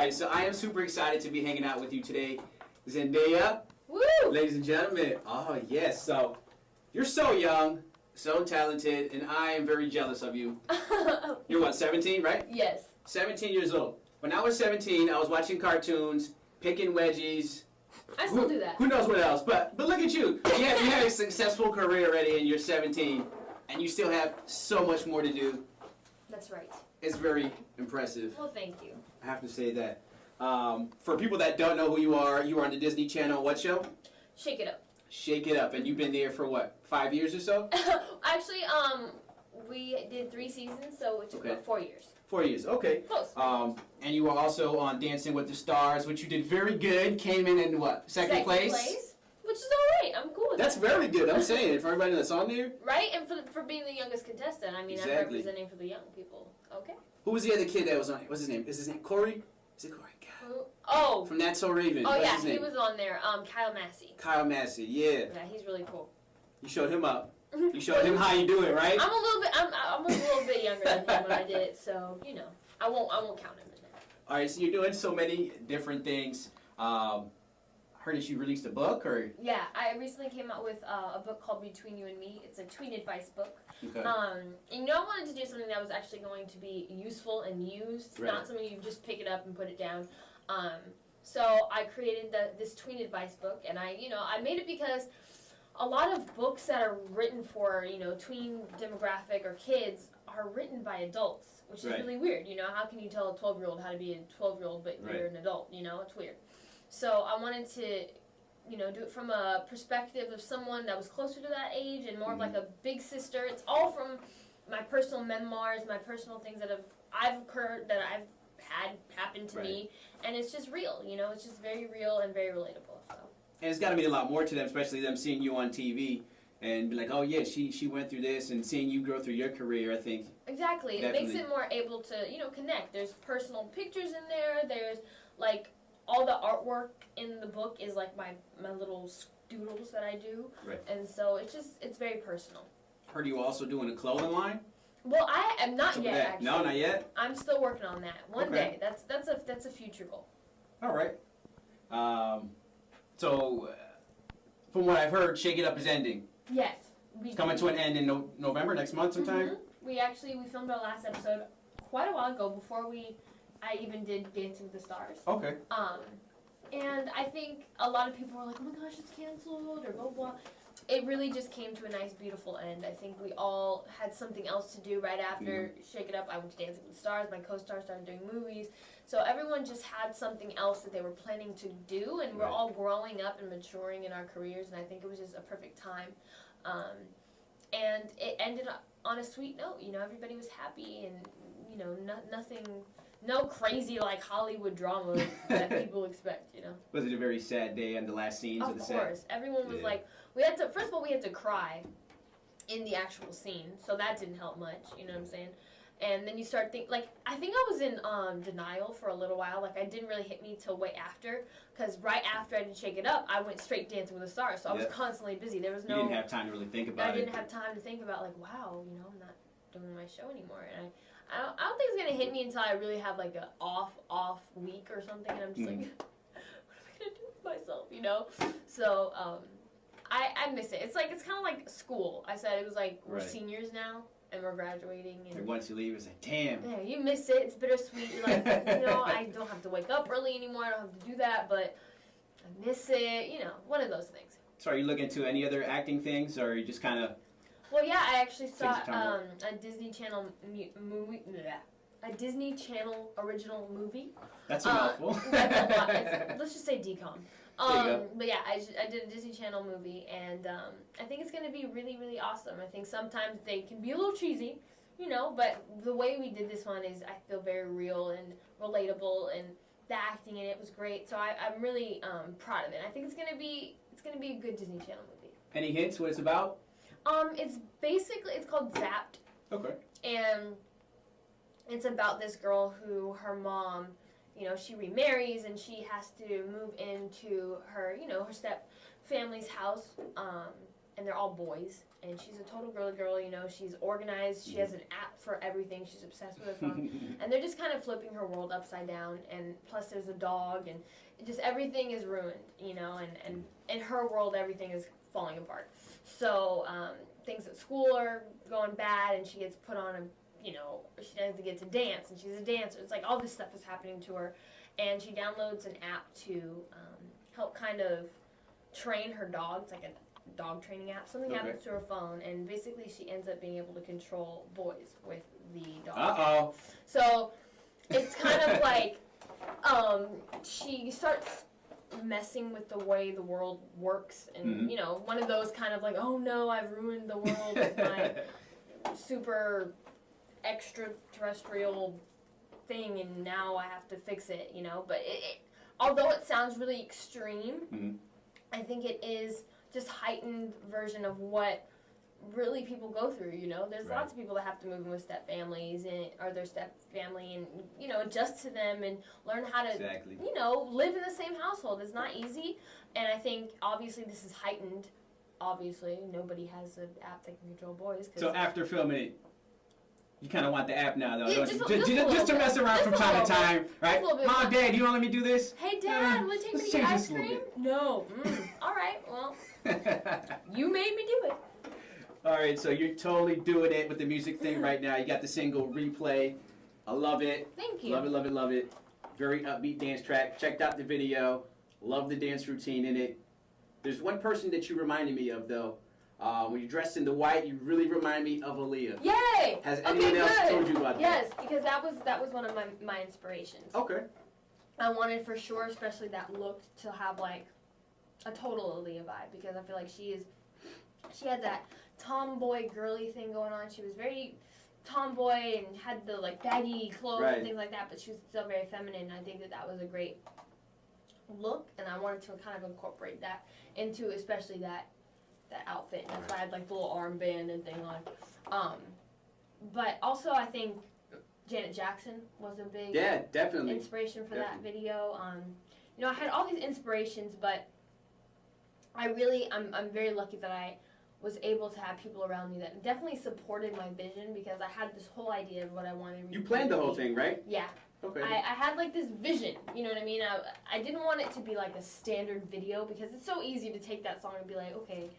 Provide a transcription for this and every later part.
right, so I am super excited to be hanging out with you today, Zendaya. Woo! Ladies and gentlemen, oh yes, so you're so young, so talented, and I am very jealous of you. You're what, 17, right? Yes. 17 years old. When I was 17, I was watching cartoons, picking wedgies. I still do that. Who knows what else? But look at you. You have a successful career already, and you're 17, and you still have so much more to do. That's right. It's very impressive. Well, thank you. I have to say that. For people that don't know who you are on the Disney Channel, what show? Shake It Up. Shake It Up, and you've been there for what, 5 years or so? Actually, we did 3 seasons, so it took about 4 years. 4 years, okay. Close. And you were also on Dancing with the Stars, which you did very good. Came in what, second place? Which is all right. I'm cool with That's that. very good. I'm saying it for everybody that's on there. Right, and for being the youngest contestant, I mean, Exactly. I'm representing for the young people. Okay. Who was the other kid that was on it? What's his name? Is his name Corey? Is it Corey? God. Oh. From That's So Raven. Oh What's yeah, his name? he was on there. Kyle Massey. Kyle Massey, yeah. Yeah, he's really cool. You showed him up. You showed him how you do it, right? I'm a little bit younger than him when I did it, so you know, I won't count him in there. All right, so you're doing so many different things. I heard that you released a book, or? Yeah, I recently came out with a book called Between You and Me. It's a tween advice book. Okay. And you know, I wanted to do something that was actually going to be useful and used, Right. not something you just pick it up and put it down. So I created this tween advice book, and I made it because a lot of books that are written for, tween demographic or kids are written by adults, which is Right. really weird. How can you tell a 12-year-old how to be a 12-year-old, but Right. you're an adult? It's weird. So I wanted to, do it from a perspective of someone that was closer to that age and more of like a big sister. It's all from my personal memoirs, my personal things that I've occurred, that I've had happen to me, and it's just real. It's just very real and very relatable. So. And it's got to mean a lot more to them, especially them seeing you on TV and be like, oh yeah, she went through this, and seeing you grow through your career, I think. Exactly. Definitely. It makes it more able to, connect. There's personal pictures in there. There's like all the artwork in the book is like my little doodles that I do. Right. And so it's very personal. Heard you also doing a clothing line? Well, I am not yet, that. actually. No, not yet? I'm still working on that. One Okay. day. That's a future goal. All right. So, from what I've heard, Shake It Up is ending. Yes. It's coming to an end in November, next month sometime? Mm-hmm. We filmed our last episode quite a while ago before I even did Dancing with the Stars. Okay. And I think a lot of people were like, oh my gosh, it's canceled, or blah, blah. It really just came to a nice, beautiful end. I think we all had something else to do right after Shake It Up. I went to Dancing with the Stars. My co-star started doing movies. So everyone just had something else that they were planning to do, and we're all growing up and maturing in our careers, and I think it was just a perfect time. And it ended on a sweet note. Everybody was happy, and, nothing... No crazy like Hollywood drama that people expect, Was it a very sad day on the last scenes of the set? Of course. Everyone was like, first of all, we had to cry in the actual scene, so that didn't help much, you know what I'm saying? And then you start thinking, I think I was in denial for a little while. It didn't really hit me till way after, because right after I did Shake It Up, I went straight Dancing with the Stars, so I was constantly busy. There was no... You didn't have time to really think about it. I didn't have time to think about, wow, I'm not doing my show anymore, and I don't think it's gonna hit me until I really have a off week or something, and I'm just like, what am I gonna do with myself, So I miss it. It's kind of like school. I said it was we're seniors now and we're graduating. And once you leave, it's like, damn. Yeah, you miss it. It's bittersweet. You're like, I don't have to wake up early anymore. I don't have to do that, but I miss it. One of those things. So are you looking into any other acting things, or are you just kind of... Well, yeah, I actually saw a Disney Channel movie. A Disney Channel original movie. That's a mouthful. Let's just say DCOM. There you go. But yeah, I did a Disney Channel movie, and I think it's going to be really, really awesome. I think sometimes they can be a little cheesy, but the way we did this one is, I feel, very real and relatable, and the acting in it was great. So I'm really proud of it. I think it's going to be a good Disney Channel movie. Any hints what it's about? It's called Zapped. Okay. And it's about this girl who her mom, she remarries and she has to move into her, her step family's house, and they're all boys, and she's a total girly girl, you know, she's organized, she has an app for everything, she's obsessed with her phone, and they're just kind of flipping her world upside down, and plus there's a dog, and just everything is ruined, you know, and in her world everything is falling apart. So things at school are going bad, and she gets put on a, you know, she doesn't get to dance, and she's a dancer. It's like all this stuff is happening to her, and she downloads an app to help kind of train her dog. It's like a dog training app. Something happens to her phone, and basically she ends up being able to control boys with the dog. Uh-oh. So it's kind of like she starts messing with the way the world works, and you know, one of those kind of like, oh no, I've ruined the world with my super extraterrestrial thing, and now I have to fix it, you know. But although it sounds really extreme, I think it is just heightened version of what really people go through, you know. There's lots of people that have to move in with step families or their step family, and you know, adjust to them and learn how to you know, live in the same household. It's not easy, and I think obviously this is heightened. Obviously nobody has an app that can control boys. So after filming it, you kind of want the app now, though. Yeah, just to mess around from time to time, right? Mom, Dad, you want to let me do this? Hey, Dad, want to take me to ice cream? No. All right, well, you made me do it. All right, so you're totally doing it with the music thing right now. You got the single Replay. I love it. Thank you. Love it, love it, love it. Very upbeat dance track. Checked out the video. Love the dance routine in it. There's one person that you reminded me of, though. When you're dressed in the white, you really remind me of Aaliyah. Yay! Has anyone else told you about that? Yes, because that was one of my inspirations. Okay. I wanted for sure, especially that look, to have like a total Aaliyah vibe, because I feel like she had that tomboy girly thing going on. She was very tomboy and had the like baggy clothes and things like that, but she was still very feminine. And I think that was a great look, and I wanted to kind of incorporate that into especially that outfit. That's why I had like the little armband and thing on. But also I think Janet Jackson was a big inspiration for that video. You know, I had all these inspirations, but I'm very lucky that I was able to have people around me that definitely supported my vision, because I had this whole idea of what I wanted. You planned the whole thing, right? Yeah. Okay. I had like this vision, you know what I mean? I didn't want it to be like a standard video, because it's so easy to take that song and be like, okay,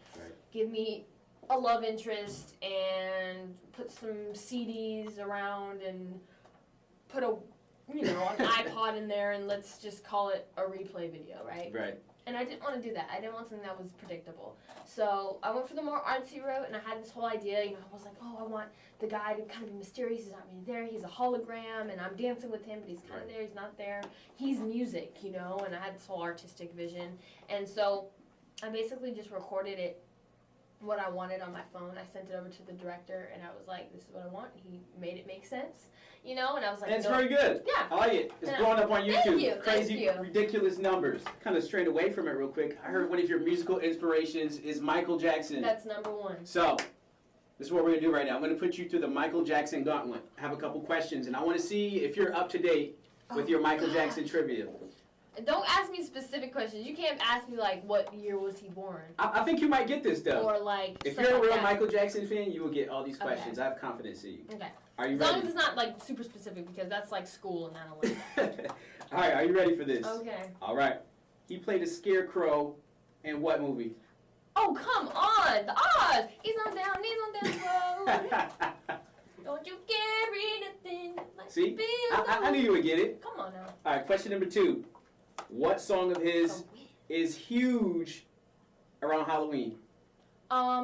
give me a love interest and put some CDs around and put an iPod in there, and let's just call it a Replay video, right? Right. And I didn't want to do that. I didn't want something that was predictable. So I went for the more artsy route, and I had this whole idea. You know, I was like, oh, I want the guy to kind of be mysterious. He's not really there. He's a hologram, and I'm dancing with him, but he's kind of there. He's not there. He's music, you know, and I had this whole artistic vision. And so I basically just recorded it, what I wanted, on my phone. I sent it over to the director, and I was like, this is what I want. He made it make sense, you know, and I was like, and it's very good. Yeah. I like it. It's blowing up on YouTube. Thank you. Ridiculous numbers. Kind of strayed away from it real quick. I heard one of your musical inspirations is Michael Jackson. That's number one. So, this is what we're going to do right now. I'm going to put you through the Michael Jackson gauntlet. I have a couple questions, and I want to see if you're up to date with your Michael Jackson trivia. Don't ask me specific questions. You can't ask me, like, what year was he born? I think you might get this, though. Or, like, if you're a real Michael Jackson fan, you will get all these questions. Okay. I have confidence in you. Okay. Are you ready? As long as it's not, like, super specific, because that's, like, school, and I don't like that. All right, are you ready for this? Okay. All right. He played a scarecrow in what movie? Oh, come on! The Oz! He's on down the road. Don't you carry nothing like See? I knew you would get it. Come on now. All right, question number 2. What song of his is huge around Halloween?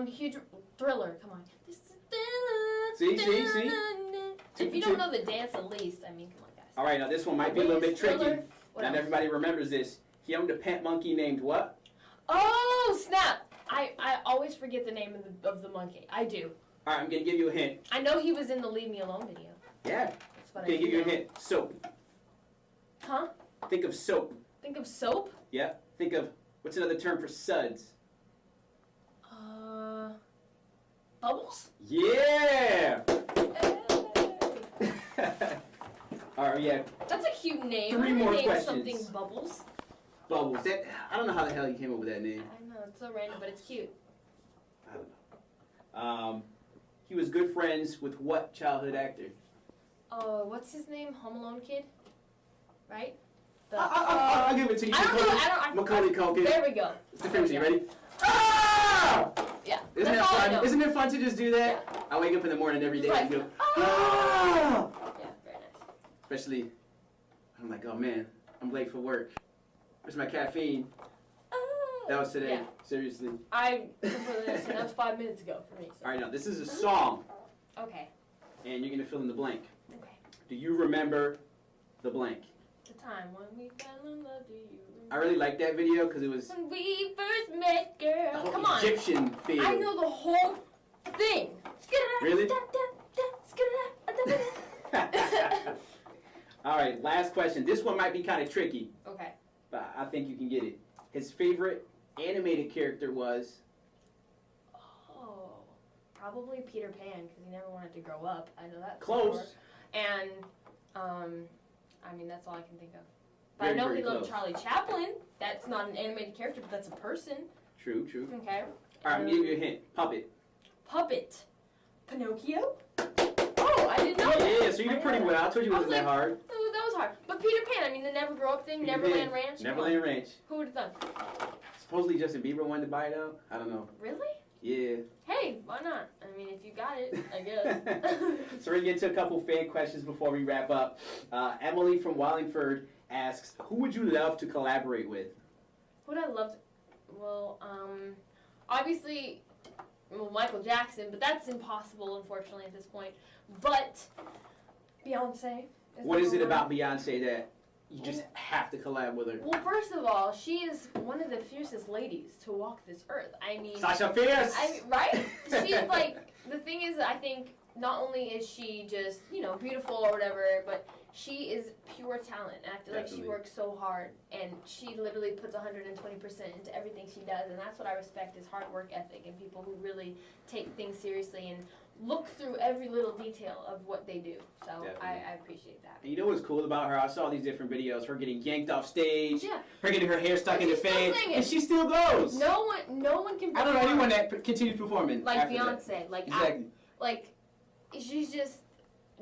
Huge Thriller. Come on. This is See? If you don't know the dance, at least, I mean, come on, guys. All right, now this one might be a little bit tricky. What Not else? everybody remembers this. He owned a pet monkey named what? Oh, snap! I always forget the name of the monkey. I do. All right, I'm going to give you a hint. I know he was in the Leave Me Alone video. Yeah. That's what I'm going to give you a hint. Soap. Huh? Think of soap. Think of soap? Yeah. Think of, what's another term for suds? Bubbles? Yeah! All right, yeah. That's a cute name. 3 more name questions. Something Bubbles. Bubbles. I don't know how the hell you came up with that name. I know, it's so random, but it's cute. I don't know. He was good friends with what childhood actor? Oh, what's his name? Home Alone kid, right? I'll give it to you. I don't know. I don't. Macaulay Culkin. There we go. It's the famous. You ready? Ah! Yeah. Isn't it that's all I fun? know. Isn't it fun to just do that? Yeah. I wake up in the morning every day Right. and go, Ah! Yeah, very nice. Especially, I'm like, oh man, I'm late for work. Where's my caffeine? That was today. Yeah. Seriously. I completely understand. That was 5 minutes ago for me. So. All right, now this is a song, Okay. and you're gonna fill in the blank. Okay. Do you remember the blank? The time when we fell in love, do you remember? I really liked that video because it was When we first met, the girl. whole Come on. Egyptian feel. I know the whole thing. Really? All right, last question. This one might be kind of tricky, Okay. but I think you can get it. His favorite animated character was Oh, probably Peter Pan because he never wanted to grow up. I know that. for close. sure. And, I mean, that's all I can think of. But Very, I know very he loved close. Charlie Chaplin. That's not an animated character, but that's a person. True, true. Okay. All right, I'm gonna give you a hint. Puppet. Puppet. Pinocchio? Oh, I didn't know that. Yeah, so you did pretty well. I told you it I wasn't was that hard. Oh, that was hard. But Peter Pan, I mean, the Never Grow Up thing, Neverland Ranch. come on. Neverland Ranch. Who would have done? Supposedly Justin Bieber wanted to buy it out. I don't know. Really? Yeah. Hey, why not? I mean, if you got it, I guess. So we're going to get to a couple fan questions before we wrap up. Emily from Wallingford asks, who would you love to collaborate with? Who'd I love to... Well, obviously, Michael Jackson, but that's impossible, unfortunately, at this point. But Beyonce. What is it number about Beyonce that you just have to collab with her? one. Well, first of all, she is one of the fiercest ladies to walk this earth. I mean... Sasha Fierce! Right? She's like... The thing is, I think, not only is she just, beautiful or whatever, but she is pure talent. And I feel like she Definitely. works so hard, and she literally puts 120% into everything she does, and that's what I respect is hard work ethic and people who really take things seriously and look through every little detail of what they do. So I appreciate that. And you know what's cool about her? I saw these different videos. Her getting yanked off stage. Yeah. Her getting her hair stuck And in the she's still fan. singing. And she still goes. No one can. I don't know perform anyone that continues performing. like after Beyonce. That. Like Exactly. she's just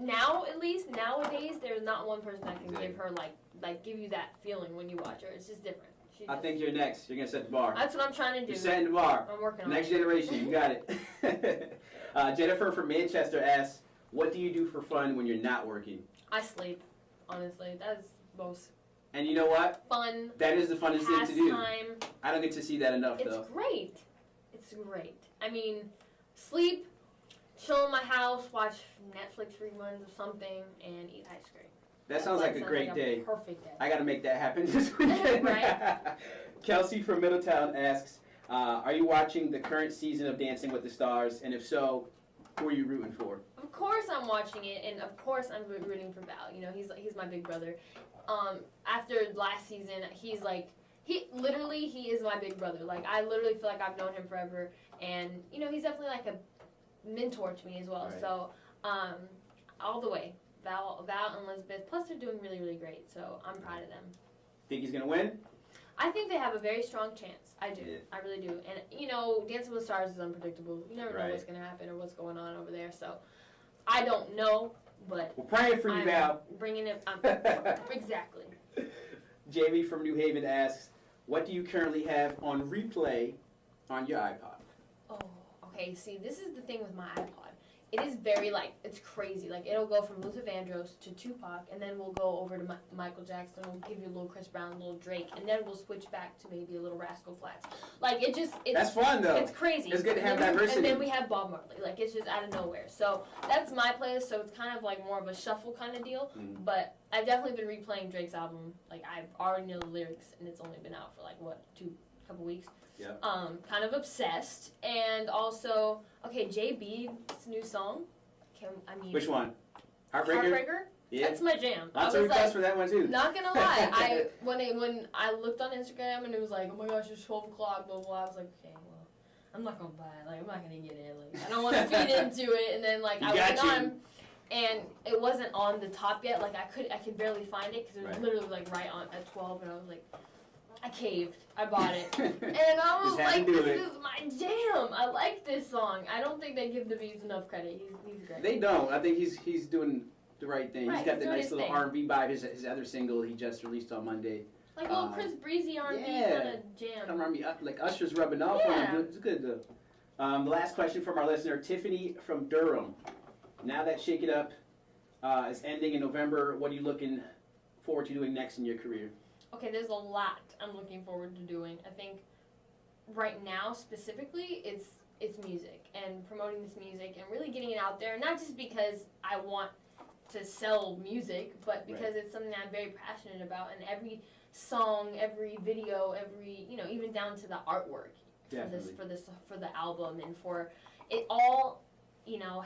now at least nowadays there's not one person that can Exactly. give her like give you that feeling when you watch her. It's just different. She I just- think you're next. You're going to set the bar. that's what I'm trying to do. You're setting the bar. I'm working on Next it. generation, you got it. Jennifer from Manchester asks, what do you do for fun when you're not working? I sleep. Honestly, that's most And you know what? fun That is the funnest thing to do. pastime. I don't get to see that enough, It's though. great. It's great. I mean, sleep, chill in my house, watch Netflix reruns or something, and eat ice cream. That sounds like a great day. Perfect day. I got to make that happen this weekend. Right? Kelsey from Middletown asks, are you watching the current season of Dancing with the Stars? And if so, who are you rooting for? Of course I'm watching it, and of course I'm rooting for Val. He's my big brother. After last season, he is my big brother. Like, I literally feel like I've known him forever, and he's definitely like a mentor to me as well. Right. So, all the way, Val and Elizabeth. Plus, they're doing really, really great. So I'm proud of them. Think he's going to win? I think they have a very strong chance. I do. Yeah. I really do. And, Dancing with the Stars is unpredictable. You never know Right. what's going to happen or what's going on over there. So, I don't know, but We're praying for you, I'm Val. bringing it. Exactly. Jamie from New Haven asks, what do you currently have on replay on your iPod? Oh, okay. See, this is the thing with my iPod. It is very, it's crazy. Like, it'll go from Luther Vandross to Tupac, and then we'll go over to Michael Jackson. We'll give you a little Chris Brown, a little Drake, and then we'll switch back to maybe a little Rascal Flatts. Like, it's That's fun, though. It's crazy. It's good to have And then- diversity. And then we have Bob Marley. Like, it's just out of nowhere. So that's my playlist. So it's kind of like more of a shuffle kind of deal. Mm. But I've definitely been replaying Drake's album. Like, I've already know the lyrics, and it's only been out for couple weeks. Yep. Kind of obsessed, and also JB's new song. Which one? Heartbreaker? Heartbreaker. Yeah. That's my jam. Lots I of was requests like, for that one, too. not gonna lie, when I looked on Instagram and it was like, oh my gosh, it's 12 o'clock, blah, blah, blah, I was like, okay, well, I'm not gonna buy it. Like, I'm not gonna get it. Like, I don't want to feed into it. And then, like, You I got went you. on, and it wasn't on the top yet. Like, I could barely find it because it was Right. literally, like, right on at 12, and I was like, I caved. I bought it. And I was Just had to like, do this it. is my jam. I like this song. I don't think they give the Bees enough credit. He's great. They don't. I think he's doing the right thing. Right, He's got he's the doing nice his little thing. R&B vibe. His other single he just released on Monday. Like a little Chris Breezy R&B yeah. kind of jam. Kind of remind me like Usher's rubbing off on him. It's good though. The last question from our listener, Tiffany from Durham. Now that Shake It Up is ending in November, what are you looking forward to doing next in your career? Okay, there's a lot I'm looking forward to doing. I think right now specifically it's music and promoting this music and really getting it out there. Not just because I want to sell music, but because it's something that I'm very passionate about. And every song, every video, every even down to the artwork for the album and for it all.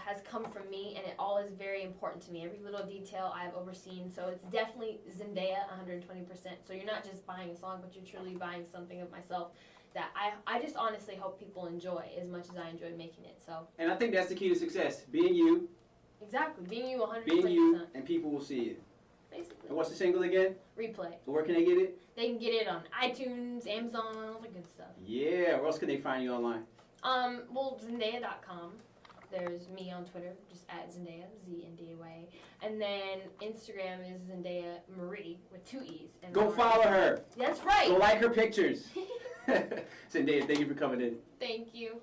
Has come from me, and it all is very important to me. Every little detail I've overseen, so it's definitely Zendaya, 120%. So you're not just buying a song, but you're truly buying something of myself that I just honestly hope people enjoy as much as I enjoy making it. So. And I think that's the key to success: being you. Exactly, being you 100%. Being you, and people will see it. Basically. And what's the single again? Replay. Where can they get it? They can get it on iTunes, Amazon, all the good stuff. Yeah. Where else can they find you online? Well, Zendaya.com. There's me on Twitter, just at Zendaya, Z-N-D-A-Y. And then Instagram is Zendaya Marie with 2 E's. And Go follow her. That's right. Go like her pictures. Zendaya, thank you for coming in. Thank you.